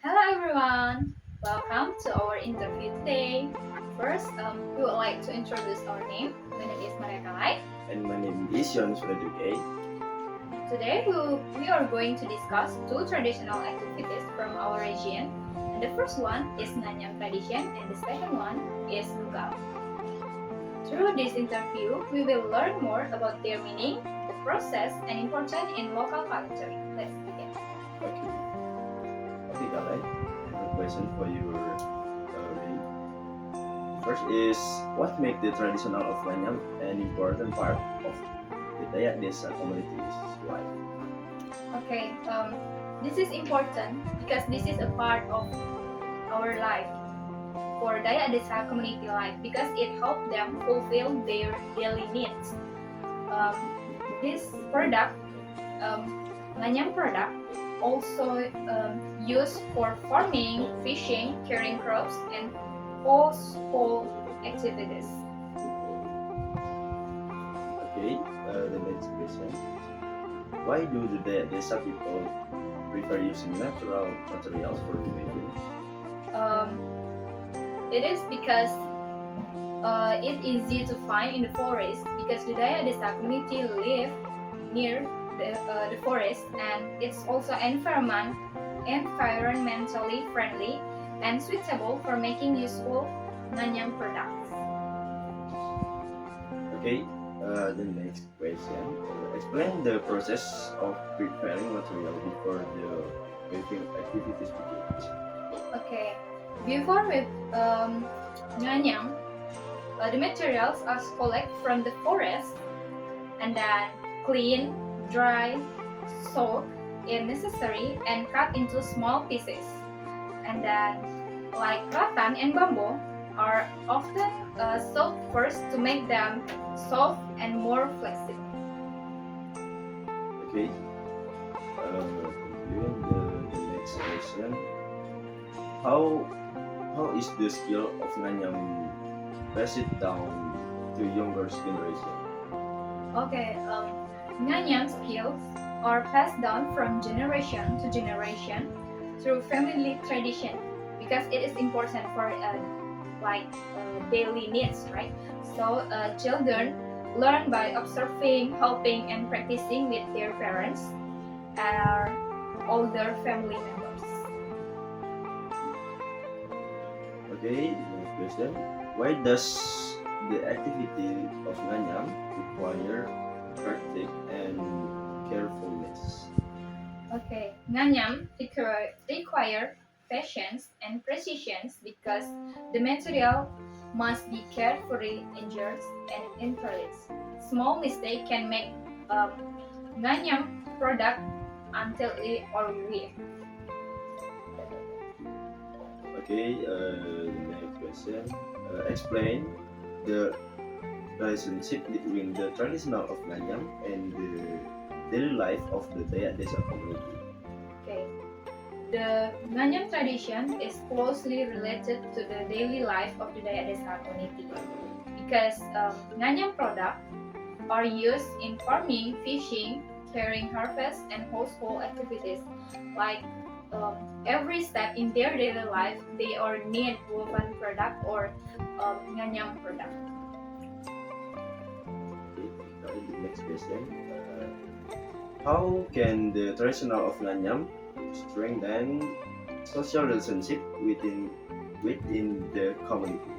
Hello everyone! Welcome to our interview today. First, we would like to introduce our name. My name is Maria Kalai. And my name is Yon Frederick. Today, we are going to discuss two traditional activities from our region. And the first one is Nganyam tradition, and the second one is Nugal. Through this interview, we will learn more about their meaning, the process, and importance in local culture. Let's begin. Okay. Okay, Kalai. I have a question for you. First is what makes the traditional of Nganyam an important part of the Dayak Desa community's life? Okay, this is important because this is a part of our life for Dayak Desa community life because it helps them fulfill their daily needs. Um, this product, Nganyam product, also used for farming, fishing, caring crops, and household activities. Okay, the next question. Why do the Dayak Desa people prefer using natural materials for the weaving? Um, it is because it's easy to find in the forest because the Dayak Desa community live near the forest, and it's also environmentally friendly and suitable for making useful Nganyam products. Okay, the next question. Explain the process of preparing material before the weaving activities begin. Okay, before with Nganyam, the materials are collected from the forest and then clean, dry, soak if necessary, and cut into small pieces. And then, like rattan and bamboo, are often soaked first to make them soft and more flexible. Okay. The next question. How how is the skill of Nganyam passed down to younger generation? Okay, Nganyam skills are passed down from generation to generation through family tradition because it is important for daily needs, right? So children learn by observing, helping, and practicing with their parents or older family members. Okay, next question. Why does the activity of Nganyam require practice and carefulness? Okay, Nganyam require patience and precision because the material must be carefully engineered and intelligent. Small mistake can make um, Nganyam product until it or weak. Okay, the next question. Explain the relationship between the traditional of Nganyam and the daily life of the Dayak Desa community. Okay, the Nganyam tradition is closely related to the daily life of the Dayak Desa community because Nganyam product are used in farming, fishing, caring harvest, and household activities. Like every step in their daily life, they are need woven product or nganyam product. Okay, the next question. How can the traditional of Nganyam strengthen social relationship within the community?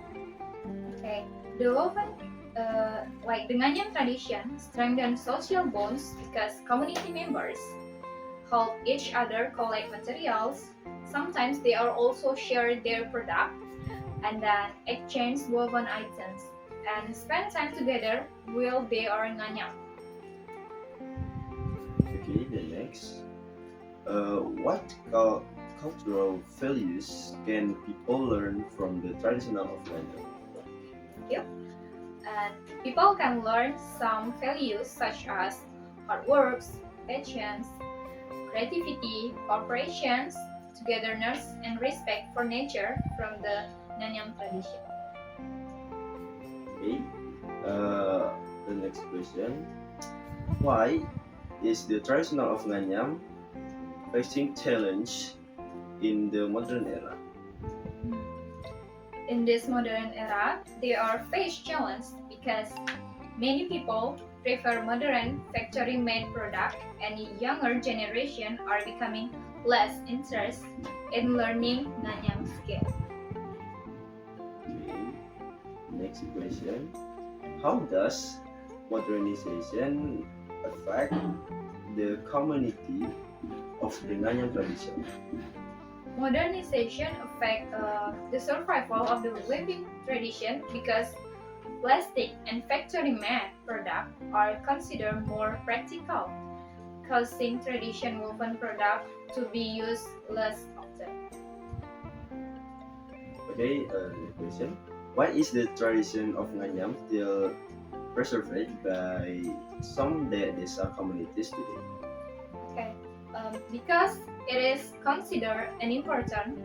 Okay, the woven like the nganyam tradition strengthen social bonds because community members help each other collect materials. Sometimes they are also share their product and then exchange woven items and spend time together while they are nganyam. Okay, the next. What cultural values can people learn from the traditional of Nganyam? Yep. And people can learn some values such as hard work, patience, creativity, cooperation, togetherness, and respect for nature from the Nganyam tradition. Okay. The next question. Why is the traditional of Nganyam facing challenge in the modern era? In this modern era, they are face challenged because many people prefer modern factory-made product and younger generation are becoming less interested in learning Nganyam skill. Okay. Next question. How does modernization affect the community of the Nganyam tradition? Modernization affect the survival of the weaving tradition because plastic and factory-made products are considered more practical, causing tradition woven product to be used less often. Okay, next question. Why is the tradition of Nganyam still preserved by some desa communities today? Okay, because it is considered an important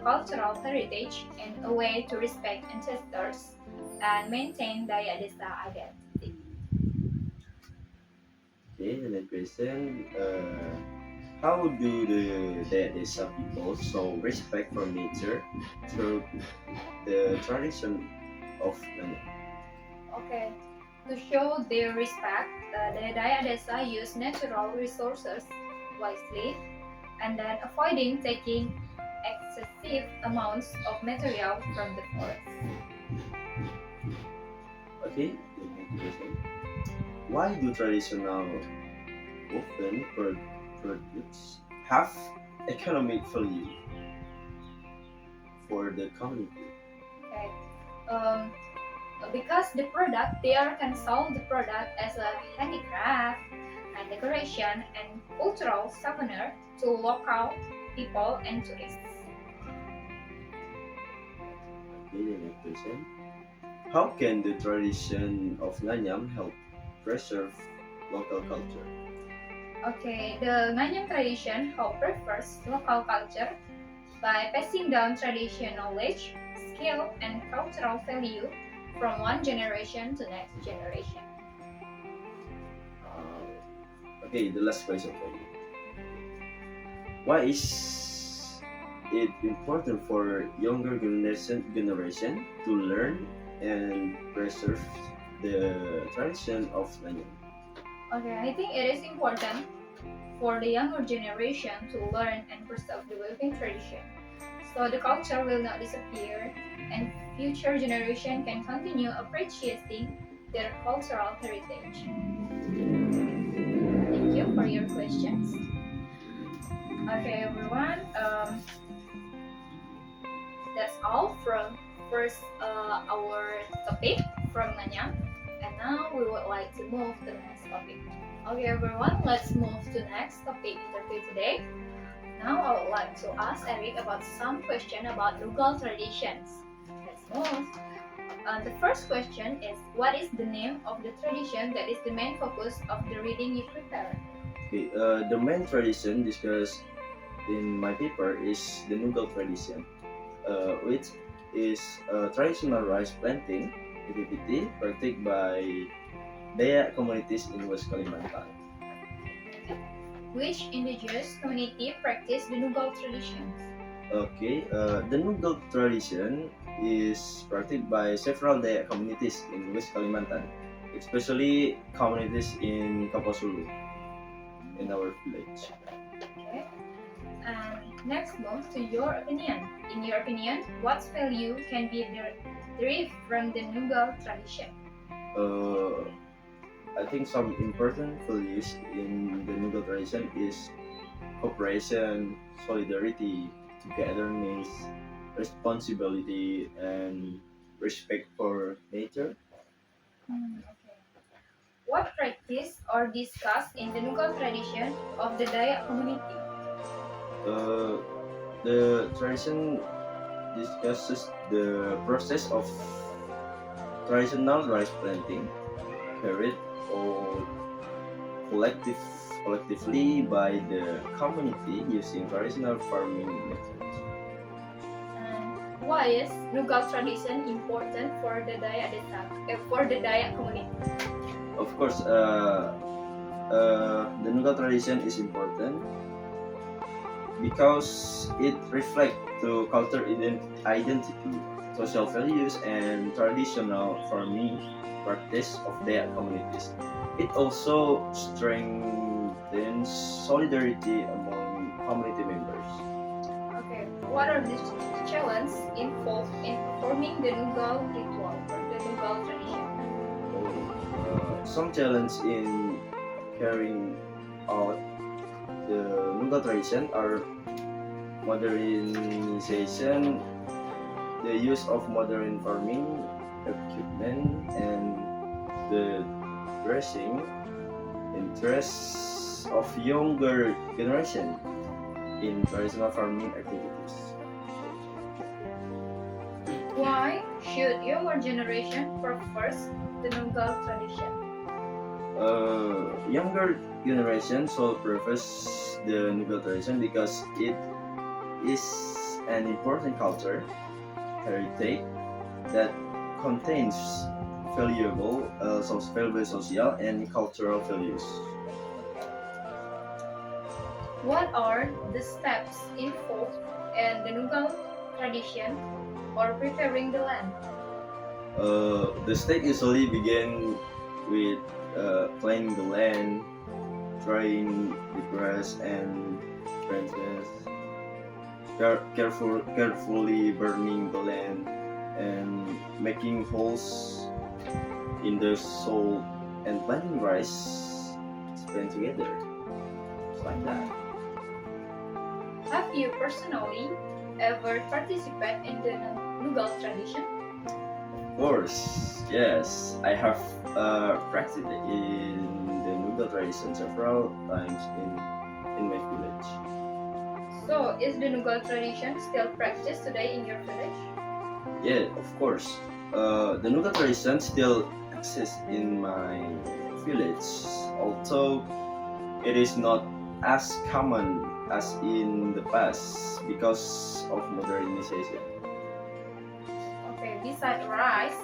cultural heritage and a way to respect ancestors and maintain Daya Desa identity. Okay, the next question. How do the desa people show respect for nature through the tradition of Nganyam? Okay, to show their respect, the Daya Desa use natural resources wisely and then avoiding taking excessive amounts of material from the forest. Okay, the next question. Why do traditional woven products have economic value for the community? Okay. Um, because the product there can sell the product as a handicraft and decoration and cultural souvenir to local people and tourists. Okay, the next question. How can the tradition of Nganyam help preserve local culture? Okay, the Nganyam tradition help preserve local culture by passing down traditional knowledge, skill, and cultural value from one generation to next generation. Okay, the last question for you. Why is it important for younger generation to learn and preserve the tradition of Nganyam? Okay, I think it is important for the younger generation to learn and preserve the weaving tradition so the culture will not disappear and future generation can continue appreciating their cultural heritage. Thank you for your questions. Okay, everyone. That's all from first our topic from Nganyam, and now we would like to move to the next topic. Okay, everyone. Let's move to the next topic interview today. Now I would like to ask Eric about some question about Nugal traditions. Let's move. The first question is, what is the name of the tradition that is the main focus of the reading you prepare? Okay, the main tradition discussed in my paper is the Nugal tradition, which is a traditional rice planting activity practiced by Dayak communities in West Kalimantan. Which indigenous community practice the Nugal traditions? Okay, the Nugal tradition is practiced by several Dayak communities in West Kalimantan, especially communities in Kaposulu, in our village. Okay. And next move to your opinion. In your opinion, what value can be derived from the Nugal tradition? Uh, I think some important values in the Nugal tradition is cooperation, solidarity, togetherness, responsibility, and respect for nature. Okay. What practice or discussed in the Nugal tradition of the Dayak community? Uh, the tradition discusses the process of traditional rice planting carried out collective, collectively by the community using traditional farming methods. And why is Nugal tradition important for the Dayak community? Of course, the Nugal tradition is important because it reflects the culture identity, social values, and traditional farming practice of their communities. It also strengthens solidarity among community members. Okay, what are the challenges involved in performing the Nugal ritual or the Nugal tradition? Some challenge in carrying out the Nugal tradition are modernization, the use of modern farming equipment, and the dressing interests of younger generation in traditional farming activities. Why should younger generation prefers the Nugal tradition? Younger generation should preface the Nugal tradition because it is an important culture heritage that contains valuable social and cultural values. What are the steps involved in the Nugal tradition or preparing the land? The step usually begin with cleaning the land, drying the grass and branches, carefully burning the land, and making holes in the soil and planting rice spent together. Just like that. Have you personally ever participated in the Nugal tradition? Of course, yes, I have practiced in the Nugal tradition several times in my village. So, is the Nugal tradition still practiced today in your village? Yeah, of course. The Nugal tradition still exists in my village, although it is not as common as in the past because of modernization. Okay, besides rice,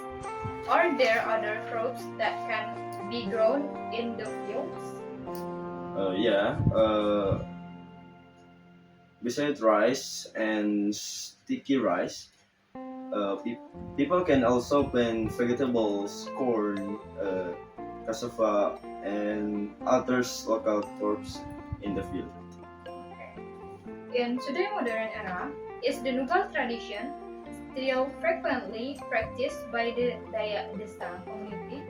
are there other crops that can be grown in the fields? Yeah, besides rice and sticky rice, people can also plant vegetables, corn, cassava, and others local crops in the field. Okay. In today's modern era, is the Nugal tradition still frequently practiced by the Dayak Desa community?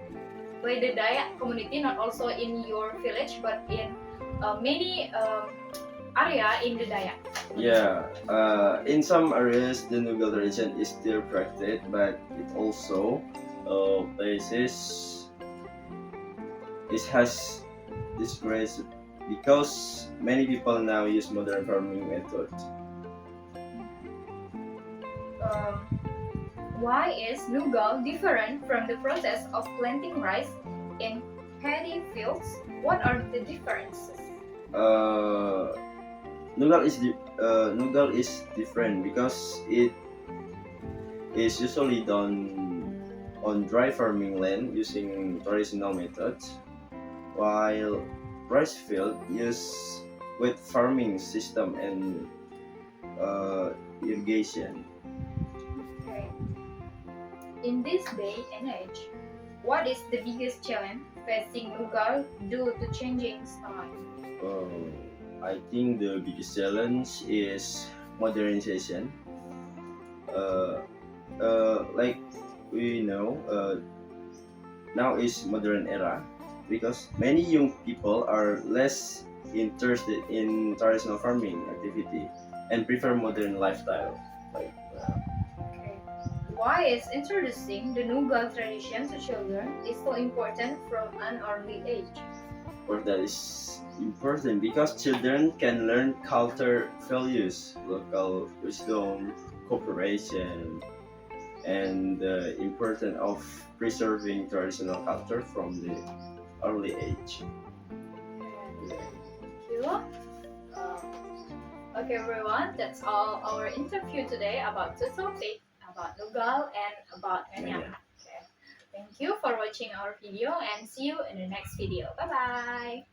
By the Dayak community, not also in your village, but in many area in the Dayak. Yeah, in some areas the Nugal tradition is still practiced, but it also places it has disgraced because many people now use modern farming methods. Um, why is Nugal different from the process of planting rice in paddy fields? What are the differences? Uh, Nugal is different because it is usually done on dry farming land using traditional methods, while rice field use wet farming system and irrigation. Okay. In this day and age, what is the biggest challenge facing Nugal due to changing time? I think the biggest challenge is modernization. Uh, like we know, now is modern era because many young people are less interested in traditional farming activity and prefer modern lifestyle. Like, Okay. Why is introducing the Nugal tradition to children is so important from an early age? or that is important because children can learn culture values, local wisdom, cooperation, and the importance of preserving traditional culture from the early age. And thank you. Okay, everyone, that's all our interview today about the topic about Nugal and about Nganyam. Yeah. Okay. Thank you for watching our video and see you in the next video. Bye bye.